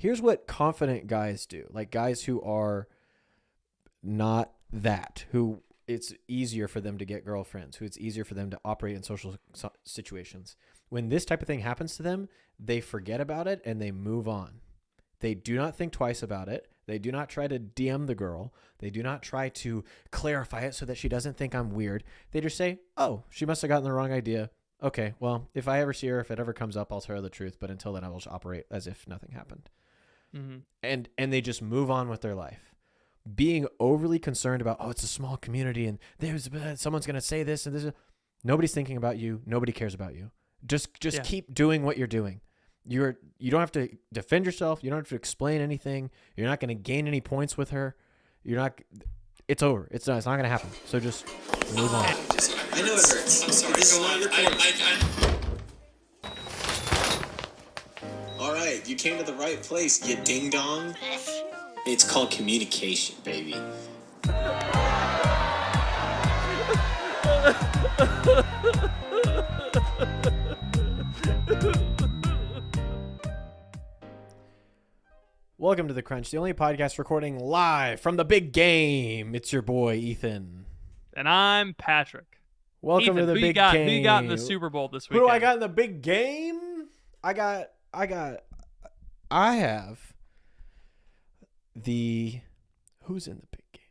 Here's what confident guys do. Like guys who are not that, who it's easier for them to get girlfriends, who it's easier for them to operate in social situations. When this type of thing happens to them, they forget about it and they move on. They do not think twice about it. They do not try to DM the girl. They do not try to clarify it so that she doesn't think I'm weird. They just say, oh, she must have gotten the wrong idea. Okay, well, if I ever see her, if it ever comes up, I'll tell her the truth. But until then, I will just operate as if nothing happened. Mm-hmm. And they just move on with their life. Being overly concerned about, oh, it's a small community and there's someone's going to say this and this. Nobody's thinking about you. Nobody cares about you. Just keep doing what you're doing. You don't have to defend yourself. You don't have to explain anything. You're not going to gain any points with her. It's over. It's not going to happen. So just move on. I know it hurts. I'm sorry. This is not your fault. All right, you came to the right place, you ding dong. It's called communication, baby. Welcome to The Crunch, the only podcast recording live from the big game. It's your boy, Ethan. And I'm Patrick. Welcome Ethan, to the big game. Who you got in the Super Bowl this Who weekend? do I got in the big game? I have the... Who's in the big game?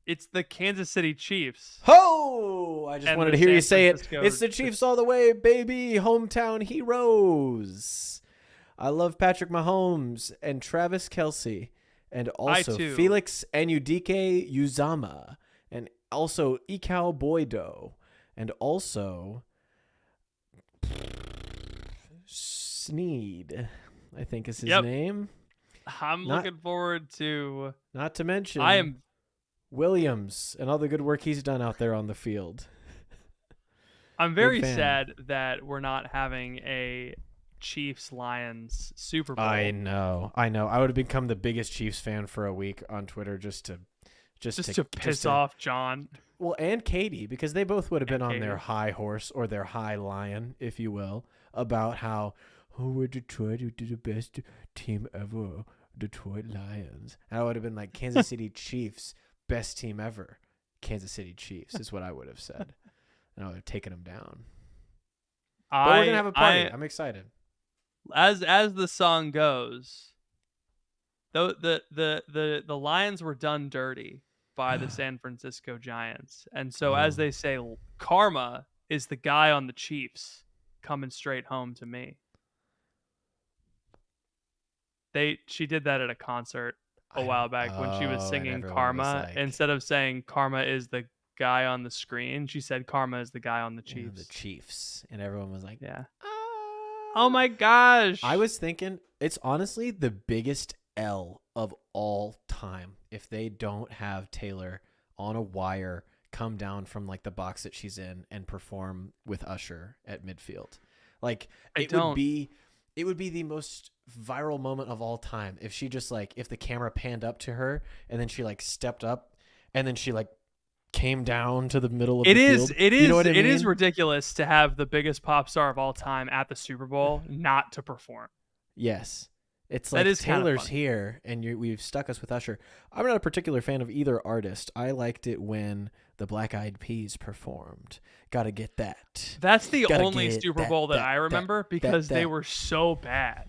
It's the Kansas City Chiefs. Ho! I just And wanted the to hear you San say Francisco- it. It's the Chiefs all the way, baby. Hometown heroes. I love Patrick Mahomes and Travis Kelce and also too. Felix Anudike Uzama and also Ikao Boydo and also Sneed, I think is his name. I'm looking forward to... Not to mention I am... Williams and all the good work he's done out there on the field. I'm very Big fan. sad that we're not having a Chiefs-Lions Super Bowl. I know. I would have become the biggest Chiefs fan for a week on Twitter just to piss off John. Well, and Katie, because they both would have been on Katie. their high horse or their high lion, if you will, about how we're Detroit, who did the best team ever, Detroit Lions. And I would have been like, Kansas City Chiefs, best team ever. Kansas City Chiefs is what I would have said. And I would have taken them down. But we're gonna have a party. I'm excited. As the song goes, the Lions were done dirty by the San Francisco Giants, and so as they say, karma is the guy on the Chiefs coming straight home to me. She did that at a concert a while back when she was singing Karma. Instead of saying karma is the guy on the screen, she said karma is the guy on the Chiefs. The Chiefs, and everyone was like, yeah. Oh my gosh. I was thinking it's honestly the biggest L of all time if they don't have Taylor on a wire come down from like the box that she's in and perform with Usher at midfield. Like it would be the most viral moment of all time if she just like if the camera panned up to her and then she like stepped up and then she like came down to the middle of the field. It is. You know what I mean? It is ridiculous to have the biggest pop star of all time at the Super Bowl not to perform. Yes. It's That like is kind of Taylor's funny. here, and we've stuck us with Usher. I'm not a particular fan of either artist. I liked it when the Black Eyed Peas performed. Gotta get that. That's the Gotta only get Super Bowl that I remember because they were so bad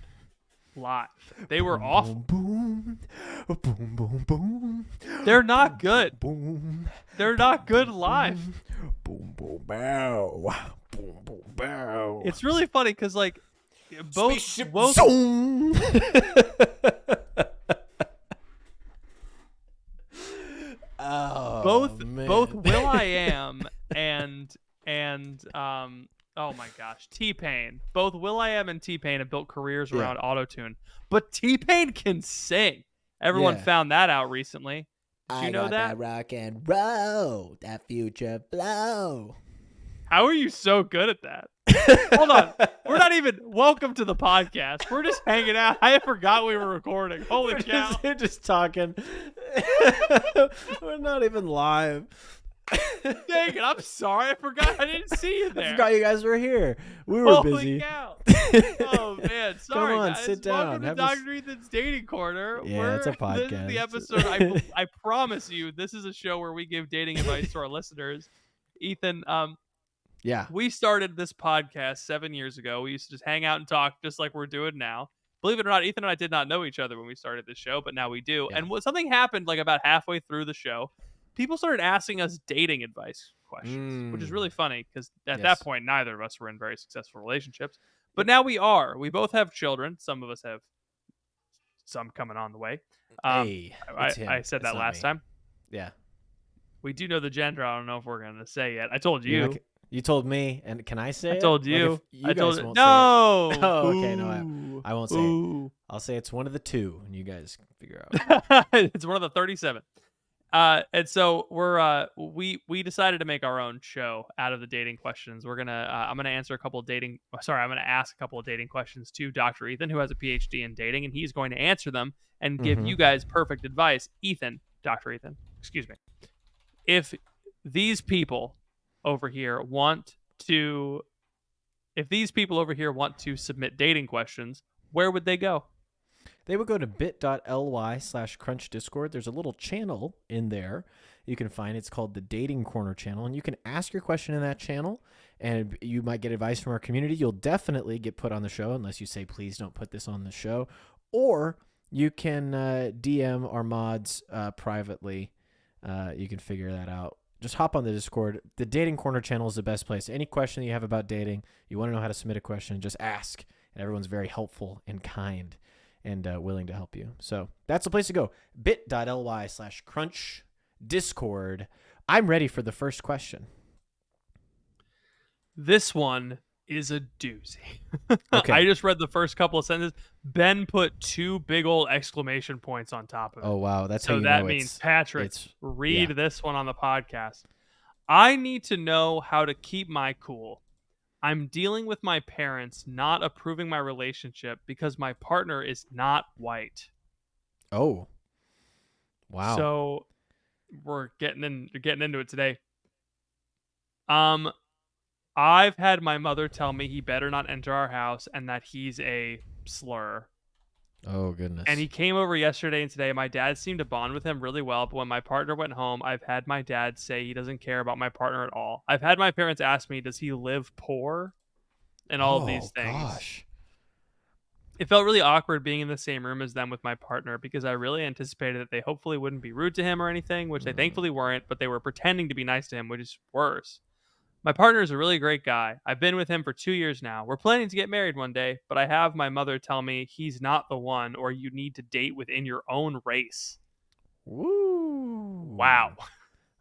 live. They were awful. Boom, boom, boom, boom, boom. They're not good. Boom. They're not good live. Boom, boom, bow. Boom, boom, bow. It's really funny because like both Zoom. both will.i.am and oh my gosh, T-Pain. Both will.i.am and T-Pain have built careers around autotune. But T-Pain can sing. Everyone found that out recently. Did you know that? Rock and roll, that future flow. How are you so good at that? Hold on. We're not even welcome to the podcast. We're just hanging out. I forgot we were recording. Holy cow. We're just talking. We're not even live. Dang it! I'm sorry. I forgot. I didn't see you there. I forgot you guys were here. We were Holy busy. cow! Oh man, sorry Come on, guys. sit Welcome down. to Dr. Ethan's Dating Corner. Yeah, it's a This is the podcast. episode. I promise you, this is a show where we give dating advice to our listeners. Ethan, Yeah. we started this podcast 7 years ago. We used to just hang out and talk, just like we're doing now. Believe it or not, Ethan and I did not know each other when we started this show, but now we do. Yeah. And something happened like about halfway through the show. People started asking us dating advice questions, which is really funny because at that point, neither of us were in very successful relationships. But now we are. We both have children. Some of us have some coming on the way. Hey, I said that last time. Yeah. We do know the gender. I don't know if we're going to say yet. I told you. You told me, and can I say it? I told you. I told you. No. Say it. Oh, okay. No, I won't say it. I'll say it's one of the two, and you guys figure out. It's one of the 37. And so we decided to make our own show out of the dating questions. I'm gonna answer I'm gonna ask a couple of dating questions to Dr. Ethan, who has a PhD in dating, and he's going to answer them and give you guys perfect advice. Dr. Ethan, excuse me. If these people over here want to submit dating questions, where would they go? They would go to bit.ly/crunch discord. There's a little channel in there you can find. It's called the Dating Corner channel, and you can ask your question in that channel, and you might get advice from our community. You'll definitely get put on the show unless you say, please don't put this on the show. Or you can DM our mods privately. You can figure that out. Just hop on the Discord. The Dating Corner channel is the best place. Any question you have about dating, you want to know how to submit a question, just ask. And everyone's very helpful and kind and willing to help you. So that's the place to go. bit.ly/crunch discord. I'm ready for the first question. This one is a doozy. Okay. I just read the first couple of sentences. Ben put 2 big old exclamation points on top of it. Oh, wow. That's so how you that know means, Patrick, read yeah. this one on the podcast. I need to know how to keep my cool. I'm dealing with my parents not approving my relationship because my partner is not white. Oh. Wow. So we're getting into it today. I've had my mother tell me he better not enter our house and that he's a slur. Oh, goodness. And he came over yesterday and today. My dad seemed to bond with him really well, but when my partner went home, I've had my dad say he doesn't care about my partner at all. I've had my parents ask me, does he live poor? And all of these things. Gosh. It felt really awkward being in the same room as them with my partner because I really anticipated that they hopefully wouldn't be rude to him or anything, which they thankfully weren't, but they were pretending to be nice to him, which is worse. My partner is a really great guy. I've been with him for 2 years now. We're planning to get married one day, but I have my mother tell me he's not the one or you need to date within your own race. Woo. Wow.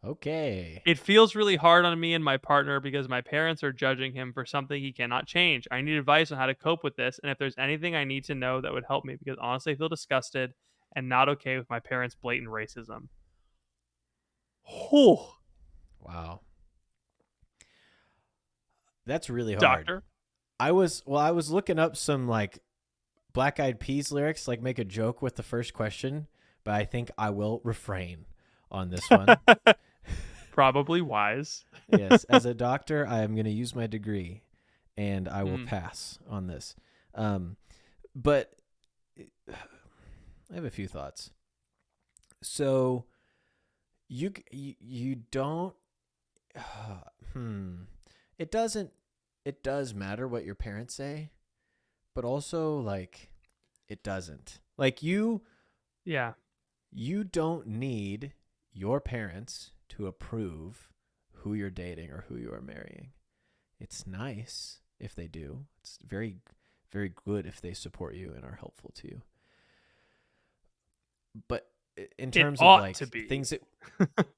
Okay. It feels really hard on me and my partner because my parents are judging him for something he cannot change. I need advice on how to cope with this and if there's anything I need to know that would help me because honestly I feel disgusted and not okay with my parents' blatant racism. Oh. Wow. That's really hard. Doctor? I was looking up some like Black Eyed Peas lyrics, like make a joke with the first question, but I think I will refrain on this one. Probably wise. Yes, as a doctor, I am going to use my degree, and I will pass on this. But I have a few thoughts. So you don't. It does matter what your parents say, but also like it doesn't. Like you don't need your parents to approve who you're dating or who you are marrying. It's nice if they do. It's very, very good if they support you and are helpful to you. But in terms of like things that,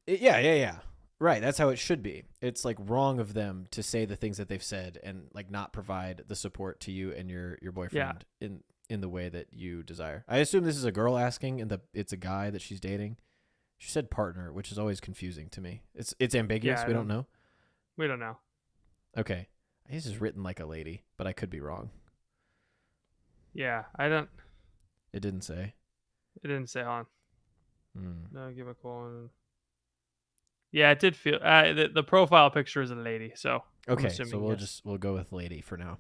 yeah. Right. That's how it should be. It's like wrong of them to say the things that they've said and like not provide the support to you and your boyfriend in the way that you desire. I assume this is a girl asking and it's a guy that she's dating. She said partner, which is always confusing to me. It's ambiguous. Yeah, we don't know. We don't know. Okay. This is written like a lady, but I could be wrong. Yeah, I don't. It didn't say. It didn't say on. Hmm. No, give a call. Yeah, it did feel the profile picture is a lady, so I'm Okay, assuming so yes. we'll go with lady for now.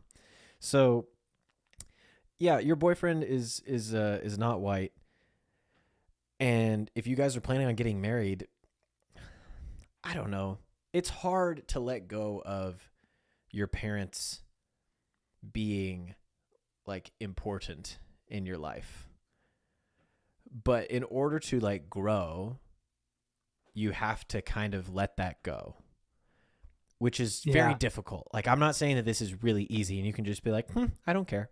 So yeah, your boyfriend is not white, and if you guys are planning on getting married, I don't know. It's hard to let go of your parents being like important in your life. But in order to like grow, you have to kind of let that go, which is very Yeah. difficult. Like, I'm not saying that this is really easy and you can just be like, I don't care.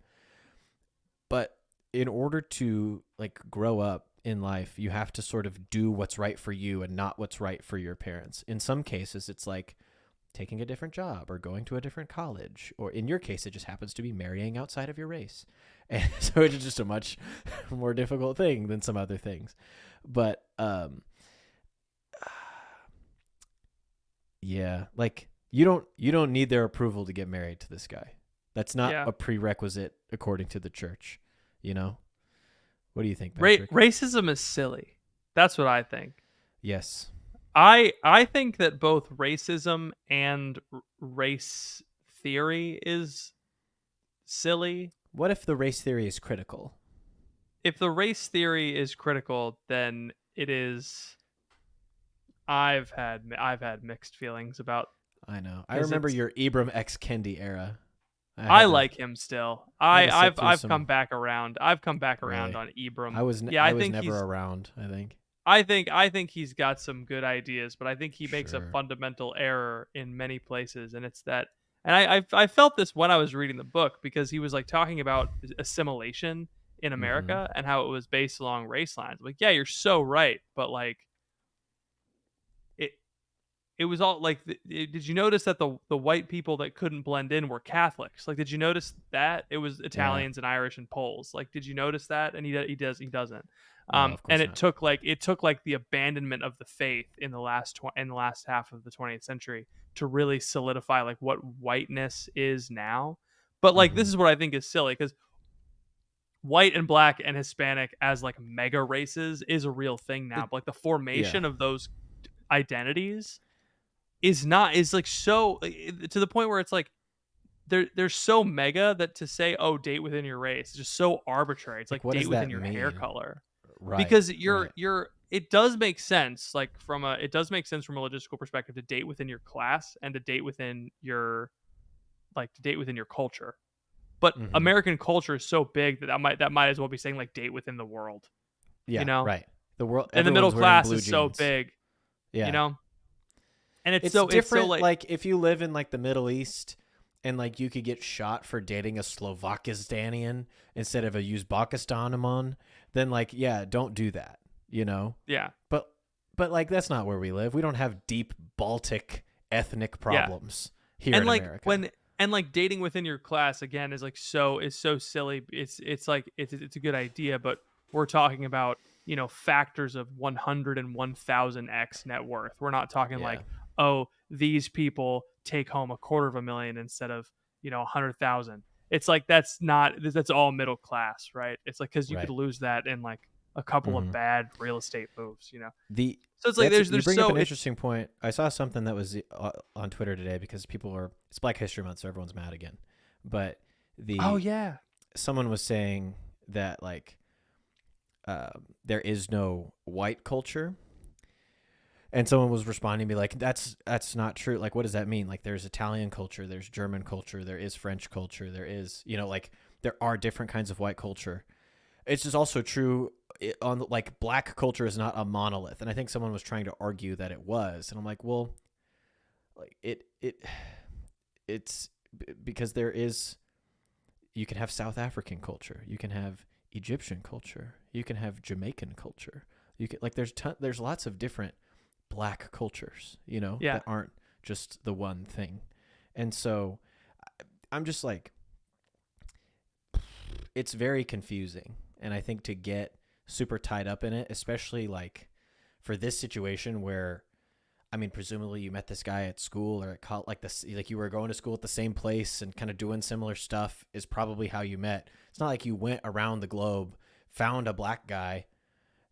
But in order to like grow up in life, you have to sort of do what's right for you and not what's right for your parents. In some cases, it's like taking a different job or going to a different college, or in your case, it just happens to be marrying outside of your race. And so it's just a much more difficult thing than some other things. But yeah, like you don't need their approval to get married to this guy. That's not Yeah. a prerequisite according to the church, you know? What do you think, Patrick? Racism is silly. That's what I think. Yes. I think that both racism and race theory is silly. What if the race theory is critical? If the race theory is critical, then it is. I've had mixed feelings about I know. I 'cause remember it's. your Ibram X Kendi era. I like him still. I had to sit through I've some. come back around. I've come back around Really, on Ibram. I was Yeah, I I was think never he's. around. I think. I think he's got some good ideas, but I think he makes a Sure. fundamental error in many places, and it's that. And I felt this when I was reading the book because he was like talking about assimilation in Mm-hmm. America and how it was based along race lines. Like, yeah, you're so right, but like it it was all like did you notice that the white people that couldn't blend in were Catholics? Like, did you notice that it was Yeah. Italians and Irish and Poles? Like, did you notice that? And he doesn't. No, of And course not. it took like the abandonment of the faith in the in the last half of the 20th century to really solidify like what whiteness is now. But like Mm-hmm. this is what I think is silly because white and black and Hispanic as like mega races is a real thing now. But like the Yeah. formation of those identities is not is like so to the point where it's like they're so mega that to say date within your race is just so arbitrary. It's Like, like what date does within that your hair mean? color Right. because Right. you're it does make sense like it does make sense from a logistical perspective to date within your class and to date within your culture. But Mm-hmm. American culture is so big that might as well be saying like date within the world, you Yeah. know? Right. The world. And the middle Everyone's wearing class blue is so jeans. big, you Yeah. know? And It's it's so different. like Like if you live in like the Middle East, and like you could get shot for dating a Slovakistanian instead of a Uzbekistanaman, then like yeah, don't do that. You know. yeah. But like that's not where we live. We don't have deep Baltic ethnic Yeah. problems here And in like America. when and like dating within your class again is like so silly. It's like it's a good idea, but we're talking about, you know, factors of 101,000x net worth. We're not talking Yeah. like, oh, these people take home $250,000 instead of, you know, 100,000. It's like that's all middle class, right? It's like cuz you could Right. lose that in like a couple of Mm-hmm. bad real estate moves, you know. The So it's like you there's bring up so an it's interesting point. I saw something that was on Twitter today because it's Black History Month, so everyone's mad again. But oh the yeah. someone was saying that like there is no white culture, and someone was responding to me like that's not true. Like what does that mean? Like there's Italian culture, there's German culture, there is French culture, there is like there are different kinds of white culture. It's just also true on like black culture is not a monolith, and I think someone was trying to argue that it was, and I'm like, well, like it's because there is. You can have South African culture, you can have Egyptian culture, you can have Jamaican culture, you can like there's lots of different black cultures, Yeah. that aren't just the one thing, and so I'm just like, it's very confusing. And I think to get super tied up in it, especially like for this situation where, I mean, presumably you met this guy at school or at college, like this, like you were going to school at the same place and kind of doing similar stuff is probably how you met. It's not like you went around the globe, found a black guy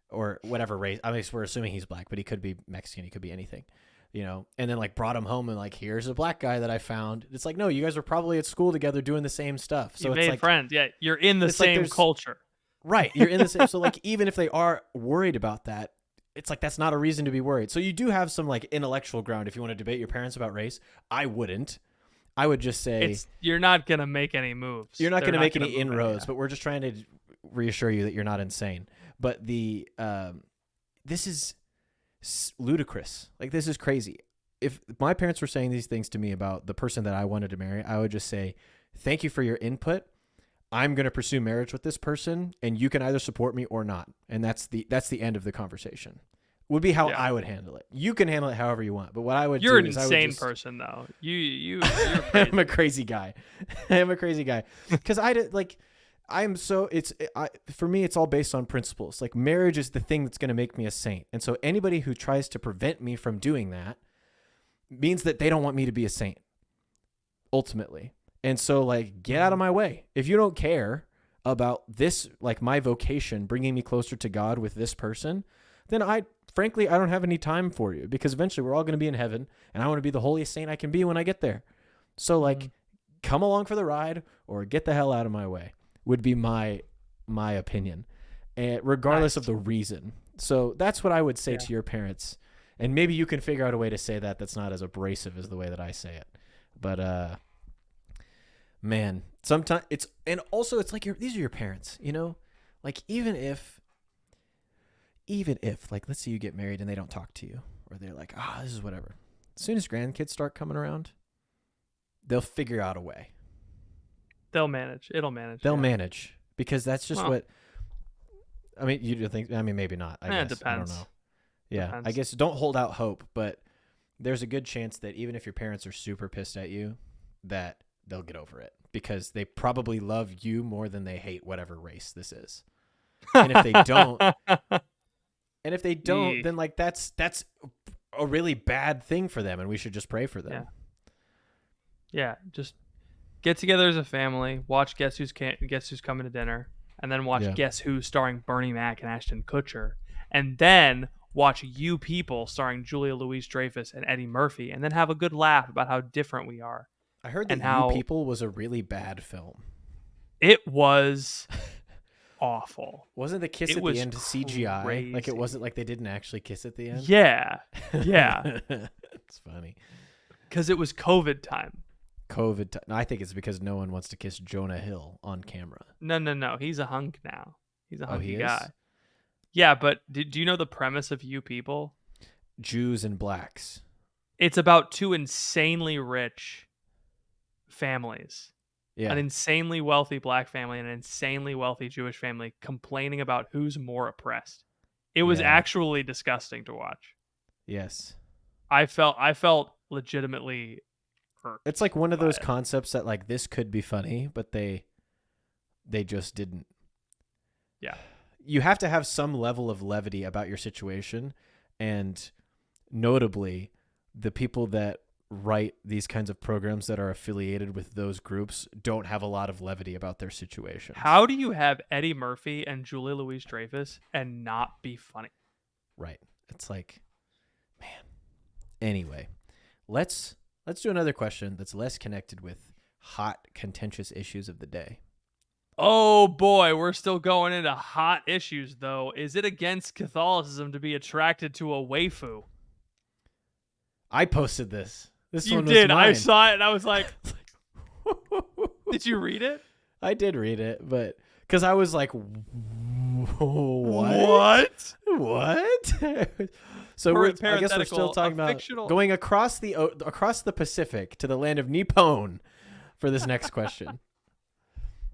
or whatever race. I mean, we're assuming he's black, but he could be Mexican. He could be anything. you know, and then like brought him home and like, here's a black guy that I found. It's like, no, you guys were probably at school together doing the same stuff. So you it's made like friends. Yeah, you're in the same culture. Right. You're in the same. So like, even if they are worried about that, it's like, that's not a reason to be worried. So you do have some like intellectual ground. If you want to debate your parents about race, I wouldn't. I would just say you're not going to make any moves. You're not going to make any inroads, but we're just trying to reassure you that you're not insane. But this is ludicrous. Like, this is crazy. If my parents were saying these things to me about the person that I wanted to marry, I would just say, thank you for your input. I'm going to pursue marriage with this person, and you can either support me or not. And that's the end of the conversation. Would be how I would handle it. You can handle it however you want, but what I would You're do an is insane person, though. You're I'm a crazy guy. I'm a crazy guy because for me, it's all based on principles. Like, marriage is the thing that's going to make me a saint. And so anybody who tries to prevent me from doing that means that they don't want me to be a saint, ultimately. And so, like, get out of my way. If you don't care about this, like my vocation, bringing me closer to God with this person, then frankly, I don't have any time for you, because eventually we're all going to be in heaven, and I want to be the holiest saint I can be when I get there. So, like, come along for the ride or get the hell out of my way would be my opinion, and regardless of the reason. So that's what I would say to your parents, and maybe you can figure out a way to say that that's not as abrasive as the way that I say it. But man, sometimes it's like these are your parents, you know, like even if like, let's say you get married and they don't talk to you, or they're like, this is whatever. As soon as grandkids start coming around, they'll figure out a way. They'll manage. It'll manage. They'll manage, because that's just what. I mean, you think? I mean, maybe not. I guess. It depends. I don't know. Yeah, Depends. I guess don't hold out hope, but there's a good chance that even if your parents are super pissed at you, that they'll get over it, because they probably love you more than they hate whatever race this is. And if they don't, then like that's a really bad thing for them, and we should just pray for them. Yeah, just get together as a family, watch Guess Who's Coming to Dinner, and then watch Guess Who starring Bernie Mac and Ashton Kutcher, and then watch You People starring Julia Louis-Dreyfus and Eddie Murphy, and then have a good laugh about how different we are. I heard that You People was a really bad film. It was awful. Wasn't the kiss at the end CGI? Crazy. Like, it wasn't like they didn't actually kiss at the end? Yeah. It's funny. Because it was COVID time. No, I think it's because no one wants to kiss Jonah Hill on camera. No. He's a hunk now. He's a hunky guy. Is? Yeah, but do you know the premise of You People? Jews and blacks. It's about two insanely rich families. Yeah. An insanely wealthy black family and an insanely wealthy Jewish family complaining about who's more oppressed. It was actually disgusting to watch. Yes. I felt legitimately hurt. It's like one of those concepts that, like, this could be funny, but they just didn't. Yeah. You have to have some level of levity about your situation, and notably, the people that write these kinds of programs that are affiliated with those groups don't have a lot of levity about their situation. How do you have Eddie Murphy and Julia Louis-Dreyfus and not be funny? Right. It's like, man. Anyway, let's do another question that's less connected with hot, contentious issues of the day. Oh boy, we're still going into hot issues though. Is it against Catholicism to be attracted to a waifu? I posted this. You did. I saw it and I was like, did you read it? I did read it, but because I was like, what? So I guess we're still talking about going across the Pacific to the land of Nippon for this next question.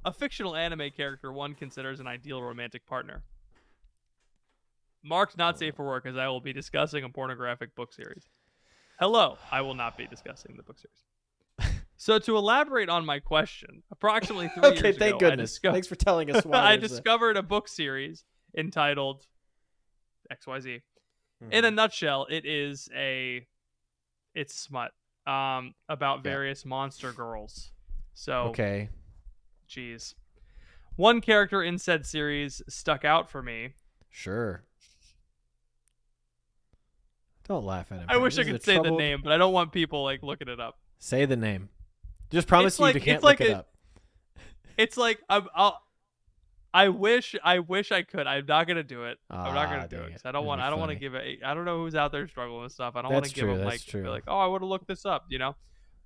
A fictional anime character one considers an ideal romantic partner. Marked not safe for work, as I will be discussing a pornographic book series. Hello, I will not be discussing the book series. So to elaborate on my question, approximately 3 years ago, thank goodness. Thanks for telling us why. I discovered a book series entitled XYZ. In a nutshell, it's smut about various monster girls. So, geez. One character in said series stuck out for me. Sure. Don't laugh at him. I wish I could say the name, but I don't want people like looking it up. Say the name. Just promise It's you like- can't it's look like it a- up. It's like I wish I could. I'm not gonna do it. I'm not gonna do dang it. 'Cause it. I don't want. That'd I be don't want to funny. give it. I don't know who's out there struggling with stuff. I don't want to That's give true, them that's like true. be like, oh, I would have looked this up, you know.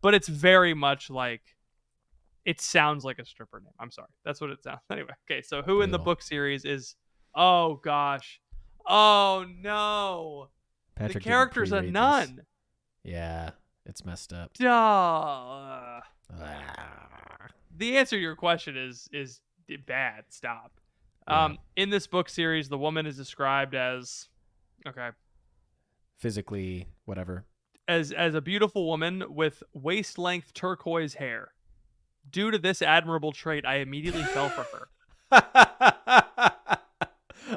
But it's very much like it sounds like a stripper name. I'm sorry. That's what it sounds. Anyway, okay. So who in the Brutal. book series is? Oh gosh. Oh no. Patrick The didn't character's a pre-read this. nun. Yeah, it's messed up. Duh. Ah. The answer to your question is bad. Stop. Yeah. In this book series, the woman is described as Physically, whatever. as a beautiful woman with waist-length turquoise hair. Due to this admirable trait, I immediately fell for her.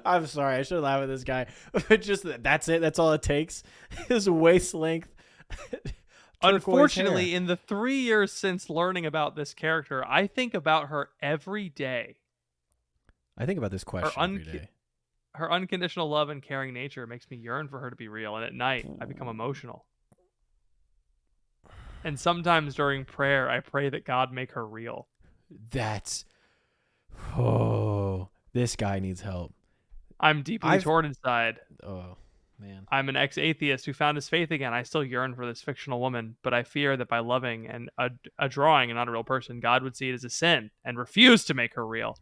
I'm sorry. I should laugh at this guy. But just that's it. That's all it takes. His waist length. Unfortunately, in the 3 years since learning about this character, I think about her every day. I think about this question every day. Her unconditional love and caring nature makes me yearn for her to be real, and at night, I become emotional. And sometimes during prayer, I pray that God make her real. This guy needs help. I'm deeply torn inside. Oh, man. I'm an ex-atheist who found his faith again. I still yearn for this fictional woman, but I fear that by loving and a drawing and not a real person, God would see it as a sin and refuse to make her real.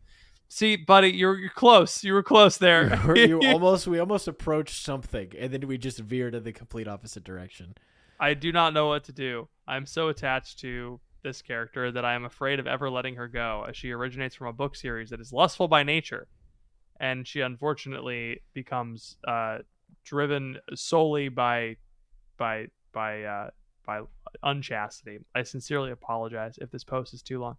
See, buddy, you're close. You were close there. We almost approached something, and then we just veered in the complete opposite direction. I do not know what to do. I'm so attached to this character that I am afraid of ever letting her go, as she originates from a book series that is lustful by nature, and she unfortunately becomes driven solely by unchastity. I sincerely apologize if this post is too long.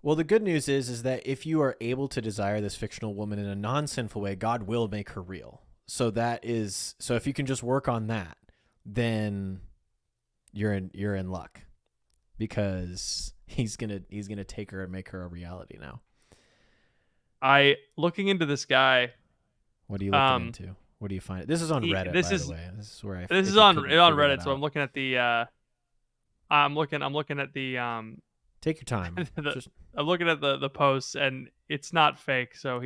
Well, the good news is that if you are able to desire this fictional woman in a non-sinful way, God will make her real. So if you can just work on that, then you're in luck, because he's gonna take her and make her a reality now. Looking into this guy. What are you looking into? What do you find? This is on Reddit, by the way. This is where this is on Reddit. So I'm looking at the. I'm looking at the. Take your time. I'm looking at the posts, and it's not fake. So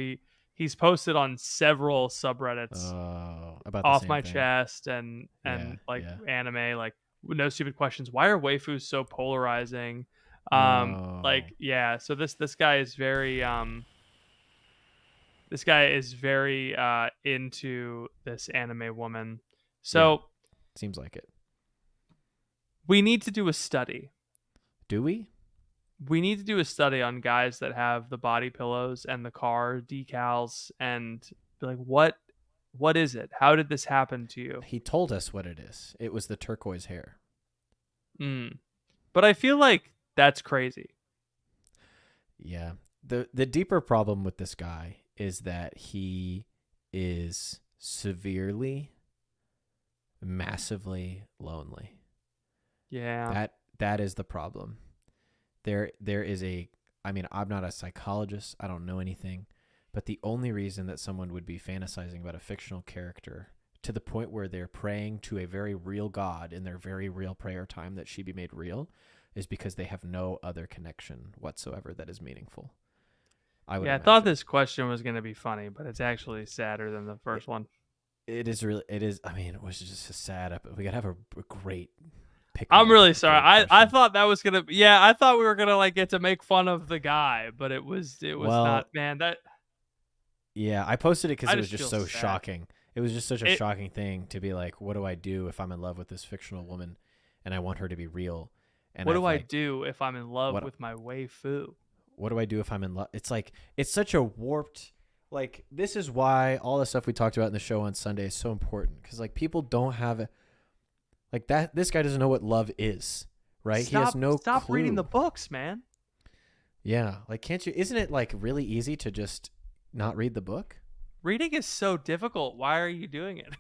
he's posted on several subreddits about the off same my thing. chest and anime, like no stupid questions. Why are waifus so polarizing? So this guy is very into this anime woman. So seems like it. We need to do a study. Do we? We need to do a study on guys that have the body pillows and the car decals, and be like, what is it? How did this happen to you? He told us what it is. It was the turquoise hair. But I feel like that's crazy. Yeah. The deeper problem with this guy is that he is severely, massively lonely. Yeah. That is the problem. There is I'm not a psychologist. I don't know anything. But the only reason that someone would be fantasizing about a fictional character to the point where they're praying to a very real God in their very real prayer time that she be made real is because they have no other connection whatsoever that is meaningful. I thought this question was going to be funny, but it's actually sadder than the first one. It is. It was just a sad. We gotta have a great. I'm really sorry. I thought that was gonna. Yeah, I thought we were gonna get to make fun of the guy, but it was not. Man, that. Yeah, I posted it because it was just so sad. shocking. It was just such a shocking thing to be like, what do I do if I'm in love with this fictional woman, and I want her to be real? And what do I do if I'm in love with my waifu? What do I do if I'm in love? It's like it's such a warped. Like, this is why all the stuff we talked about in the show on Sunday is so important, because people don't have like that. This guy doesn't know what love is, right? He has no Stop clue. reading the books, man. Yeah, can't you? Isn't it really easy to just not read the book? Reading is so difficult. Why are you doing it?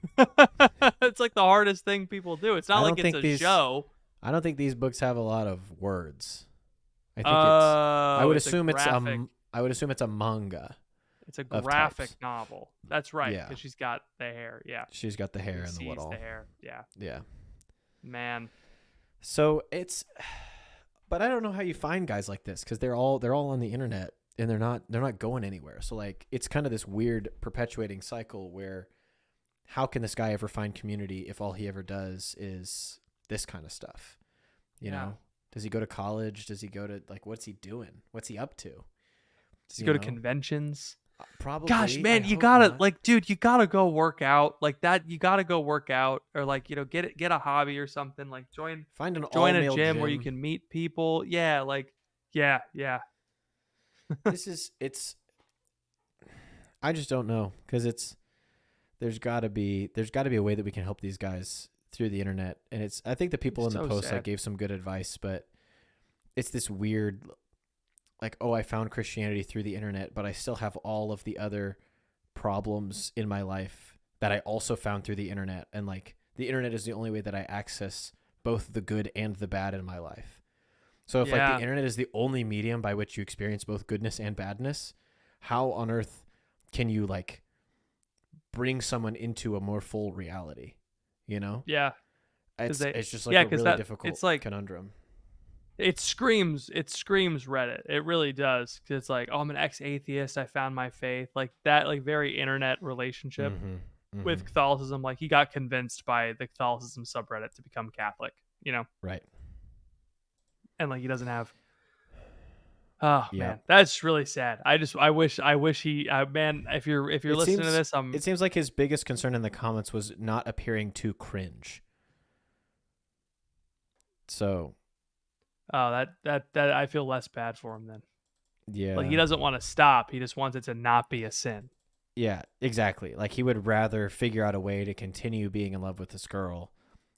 It's like the hardest thing people do. It's not like it's a show. I don't think these books have a lot of words. I think I would assume it's a manga. It's a of graphic types. novel. That's right, Yeah. because she's got the hair. Yeah. She's got the hair and the Sees what all. the hair. Yeah. Yeah. Man. So it's, but I don't know how you find guys like this because they're all on the internet and they're not going anywhere. So like it's kind of this weird perpetuating cycle where how can this guy ever find community if all he ever does is this kind of stuff? You know, does he go to college? Does he go to like what's he doing? What's he up to? Does he go to conventions? Probably. Gosh, man, I you hope gotta not. like, dude, you gotta go work out like that. You gotta go work out, or like, get a hobby or something. Like Find an join a all-male gym where you can meet people. Yeah, like, yeah. It's I just don't know because there's got to be a way that we can help these guys through the internet, and I think the people in the So post like sad. gave some good advice, but it's this weird like, oh, I found Christianity through the internet, but I still have all of the other problems in my life that I also found through the internet, and like the internet is the only way that I access both the good and the bad in my life. So if like the internet is the only medium by which you experience both goodness and badness, how on earth can you like bring someone into a more full reality? You know? Yeah. It's just like yeah, a 'cause really difficult it's like conundrum. it screams Reddit. It really does. 'Cause it's like, oh, I'm an ex-atheist. I found my faith. Like that, like very internet relationship with Catholicism. Like he got convinced by the Catholicism subreddit to become Catholic, Right. and like he doesn't have. Oh Yep. man, that's really sad. I wish he, man, if you're listening to this, It seems like his biggest concern in the comments was not appearing too cringe. So oh, that I feel less bad for him then. yeah. Like he doesn't want to stop. He just wants it to not be a sin. Yeah, exactly. Like he would rather figure out a way to continue being in love with this girl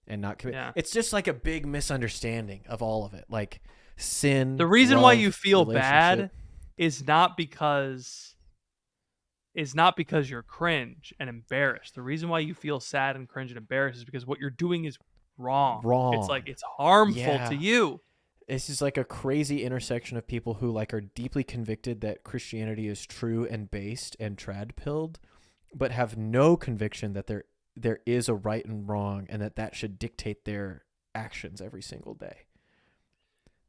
and not commit. Yeah. It's just like a big misunderstanding of all of it. Like sin. The reason why love, you feel bad relationship. is not because you're cringe and embarrassed. The reason why you feel sad and cringe and embarrassed is because what you're doing is wrong. It's like it's harmful Yeah. to you. It's just like a crazy intersection of people who like are deeply convicted that Christianity is true and based and trad-pilled, but have no conviction that there is a right and wrong and that should dictate their actions every single day.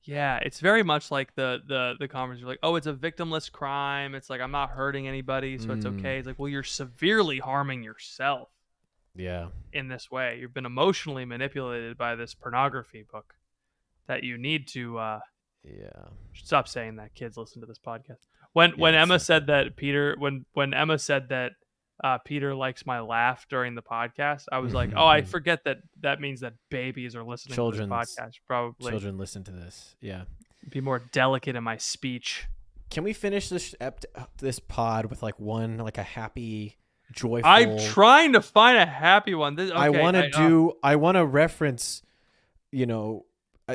Yeah, it's very much like the conference. You're like, oh, it's a victimless crime. It's like I'm not hurting anybody, so it's okay. It's like, well, you're severely harming yourself. Yeah. In this way, you've been emotionally manipulated by this pornography book that you need to stop saying that. Kids listen to this podcast. When Emma said that when Emma said that Peter likes my laugh during the podcast, I was like, oh, I forget that means that babies are listening to this podcast. Probably children listen to this. Yeah. Be more delicate in my speech. Can we finish this pod with like one like a happy, joyful? I'm trying to find a happy one. I want to reference,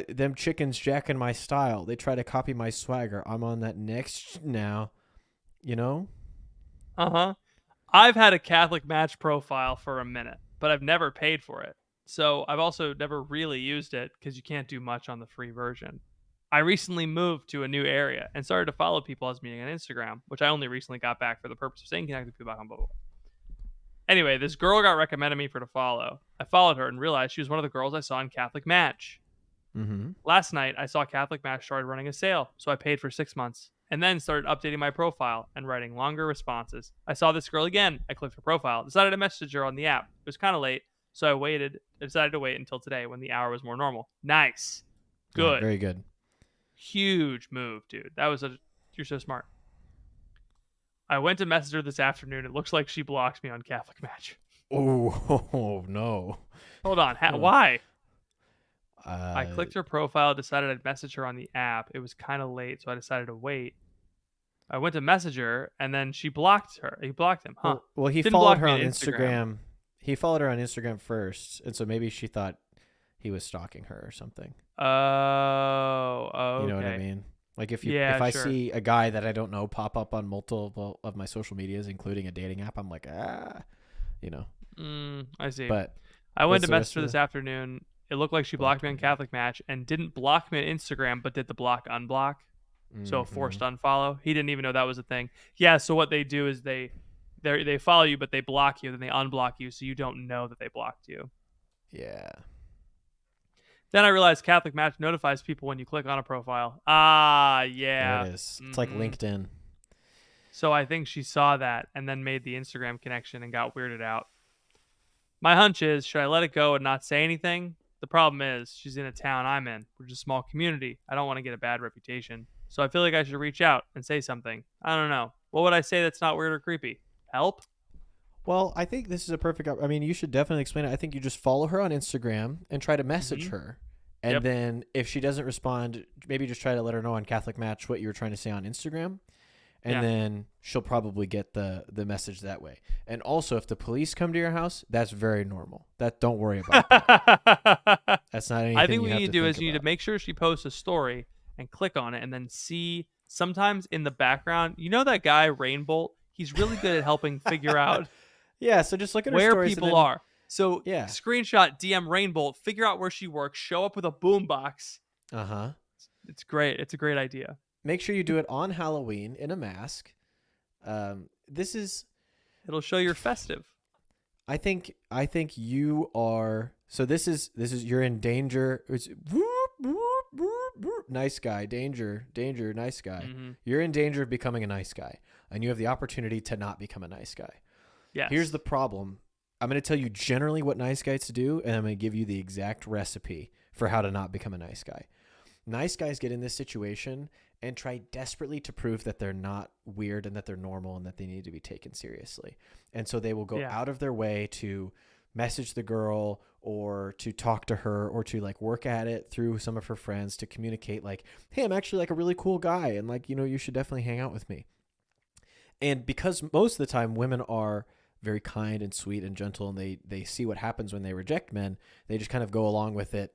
them chickens jacking my style. They try to copy my swagger. I'm on that next now, Uh-huh. I've had a Catholic Match profile for a minute, but I've never paid for it. So I've also never really used it because you can't do much on the free version. I recently moved to a new area and started to follow people I was meeting on Instagram, which I only recently got back for the purpose of staying connected with people back on blah, blah, blah. Anyway, this girl got recommended me for to follow. I followed her and realized she was one of the girls I saw in Catholic Match. Mm-hmm. Last night, I saw Catholic Match started running a sale, so I paid for 6 months and then started updating my profile and writing longer responses. I saw this girl again. I clicked her profile, decided to message her on the app. It was kind of late, so I decided to wait until today when the hour was more normal. Nice. Good. Yeah, very good. Huge move, dude. You're so smart. I went to message her this afternoon. It looks like she blocked me on Catholic Match. Oh no. Hold on. Why? I clicked her profile, decided I'd message her on the app. It was kind of late, so I decided to wait. I went to message her, and then she blocked her. He blocked him, huh? Well, he Didn't followed block her me on on Instagram. He followed her on Instagram first, and so maybe she thought he was stalking her or something. Oh, okay. You know what I mean? Like if I see a guy that I don't know pop up on multiple of my social medias, including a dating app, I'm like, I see. But I went to message her this afternoon. It looked like she blocked me on me. Catholic Match and didn't block me on Instagram, but did the block unblock. So a forced unfollow. He didn't even know that was a thing. Yeah. So what they do is they follow you, but they block you, then they unblock you, so you don't know that they blocked you. Yeah. Then I realized Catholic Match notifies people when you click on a profile. Ah, yeah. There it is. It's like LinkedIn. So I think she saw that and then made the Instagram connection and got weirded out. My hunch is, should I let it go and not say anything? The problem is, she's in a town I'm in. We're just a small community. I don't want to get a bad reputation. So I feel like I should reach out and say something. I don't know. What would I say that's not weird or creepy? Help? Well, I think this is a perfect. I mean, you should definitely explain it. I think you just follow her on Instagram and try to message her. And then if she doesn't respond, maybe just try to let her know on Catholic Match what you were trying to say on Instagram. And then she'll probably get the message that way. And also, if the police come to your house, that's very normal. Don't worry about that. That's not anything. I think what you need to do is you need to make sure she posts a story and click on it and then see sometimes in the background, you know that guy Rainbolt? He's really good at helping figure out yeah, so just look at her where stories people are. So yeah. Screenshot DM Rainbolt, figure out where she works, show up with a boombox. Uh-huh. It's great. It's a great idea. Make sure you do it on Halloween in a mask. It'll show you're festive. I think you are. So this is you're in danger. It's whoop, whoop, whoop, whoop. Nice guy, danger, nice guy. You're in danger of becoming a nice guy, and you have the opportunity to not become a nice guy. Yes. Here's the problem. I'm going to tell you generally what nice guys to do, and I'm going to give you the exact recipe for how to not become a nice guy. Nice guys get in this situation and try desperately to prove that they're not weird and that they're normal and that they need to be taken seriously. And so they will go out of their way to message the girl or to talk to her or to like work at it through some of her friends to communicate like, hey, I'm actually like a really cool guy. And like, you should definitely hang out with me. And because most of the time women are very kind and sweet and gentle and they see what happens when they reject men, they just kind of go along with it,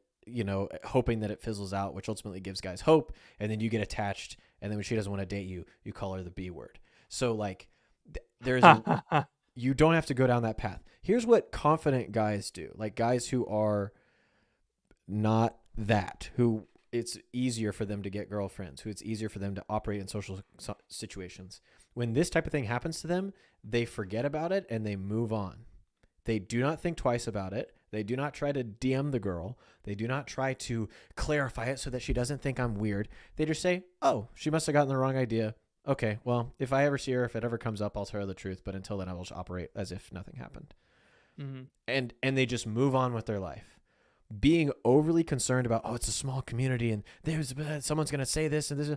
hoping that it fizzles out, which ultimately gives guys hope. And then you get attached. And then when she doesn't want to date you, you call her the B word. So like you don't have to go down that path. Here's what confident guys do. Like guys who are not that, who it's easier for them to get girlfriends, who it's easier for them to operate in social situations. When this type of thing happens to them, they forget about it and they move on. They do not think twice about it. They do not try to DM the girl. They do not try to clarify it so that she doesn't think I'm weird. They just say, oh, she must have gotten the wrong idea. Okay, well, if I ever see her, if it ever comes up, I'll tell her the truth. But until then, I will just operate as if nothing happened. And they just move on with their life. Being overly concerned about, oh, it's a small community and someone's going to say this and this.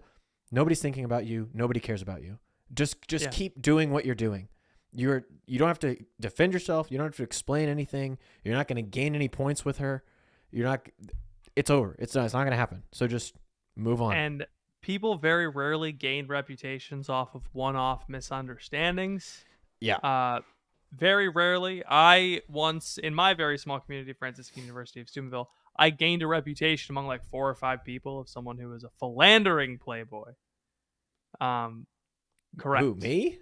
Nobody's thinking about you. Nobody cares about you. Just keep doing what you're doing. You don't have to defend yourself. You don't have to explain anything. You're not going to gain any points with her. It's over. It's not going to happen. So just move on. And people very rarely gain reputations off of one-off misunderstandings. Yeah. Very rarely. I once, in my very small community, Franciscan University of Steubenville, I gained a reputation among like 4 or 5 people of someone who was a philandering playboy. Correct. Who, me?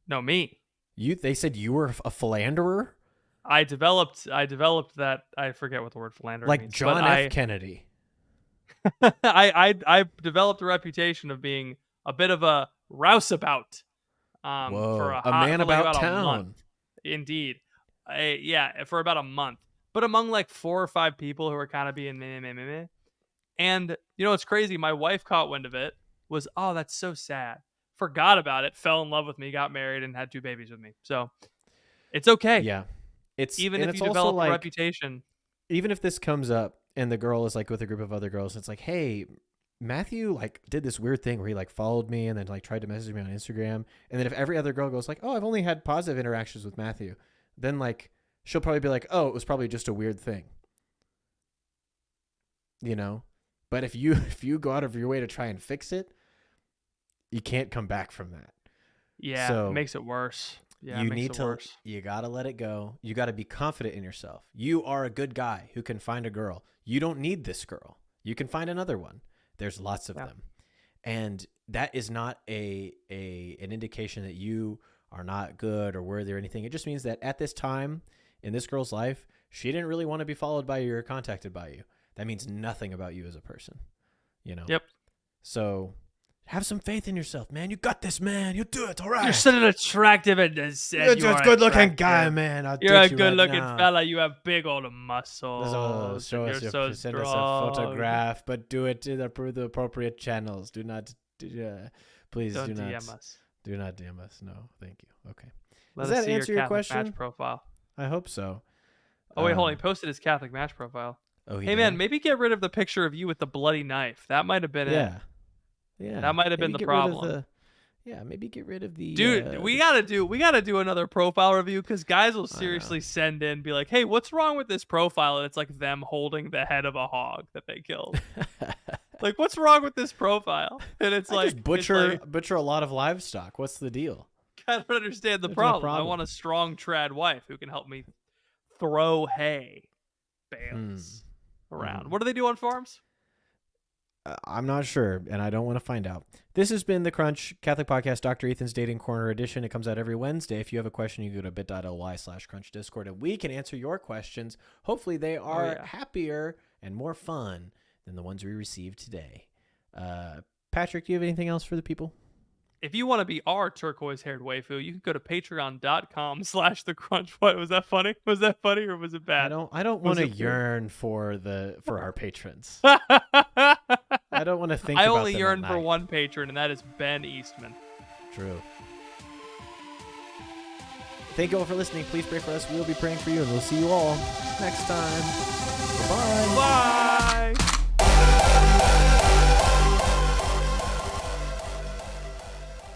No, me. They said you were a philanderer? I developed that. I forget what the word philanderer like means. John F. Kennedy. I developed a reputation of being a bit of a rouseabout. Whoa, for a man about town. A month. Indeed. For about a month. But among like 4 or 5 people who were kind of being meh. And it's crazy. My wife caught wind of it. Was, oh, that's so sad. Forgot about it. Fell in love with me. Got married and had 2 babies with me. So it's okay. Yeah. Even if you develop a reputation. Even if this comes up and the girl is like with a group of other girls, it's like, hey, Matthew like did this weird thing where he like followed me and then like tried to message me on Instagram. And then if every other girl goes like, oh, I've only had positive interactions with Matthew, then like she'll probably be like, oh, it was probably just a weird thing. But if you go out of your way to try and fix it, you can't come back from that. Yeah, so it makes it worse. Yeah, you got to let it go. You got to be confident in yourself. You are a good guy who can find a girl. You don't need this girl. You can find another one. There's lots of them. And that is not an indication that you are not good or worthy or anything. It just means that at this time in this girl's life, she didn't really want to be followed by you or contacted by you. That means nothing about you as a person, Yep. So Have some faith in yourself, man. You got this, man. You'll do it. All right. You're such an attractive and You're just a good-looking guy, man. You're a good-looking fella. You have big old muscles. Show us You're so send us a strong. photograph, but do it to the appropriate channels. Do not, please Don't do not DM us. Do not DM us. No, thank you. Okay. Let Does us that see answer your your Catholic question? Match profile. I hope so. Oh wait, hold on. He posted his Catholic Match profile. Oh, hey man, maybe get rid of the picture of you with the bloody knife. That might have been it. Yeah. That might have been the problem. Maybe get rid of the dude. We gotta do another profile review because guys will seriously send in, be like, "Hey, what's wrong with this profile?" And it's like them holding the head of a hog that they killed. Like, what's wrong with this profile? And it's like just butcher a lot of livestock. What's the deal? I don't understand the There's no problem. I problem. want a strong trad wife who can help me throw hay bales around. What do they do on farms? I'm not sure, and I don't want to find out. This has been the Crunch Catholic Podcast, Dr. Ethan's Dating Corner edition. It comes out every Wednesday. If you have a question, you can go to bit.ly/Crunch Discord, and we can answer your questions. Hopefully they are happier and more fun than the ones we received today. Patrick, do you have anything else for the people? If you want to be our turquoise-haired waifu, you can go to patreon.com/thecrunch. What, was that funny? Was that funny or was it bad? I don't want to yearn for our patrons. I don't want to think. I about only them yearn at for night. one patron, and that is Ben Eastman. True. Thank you all for listening. Please pray for us. We'll be praying for you, and we'll see you all next time.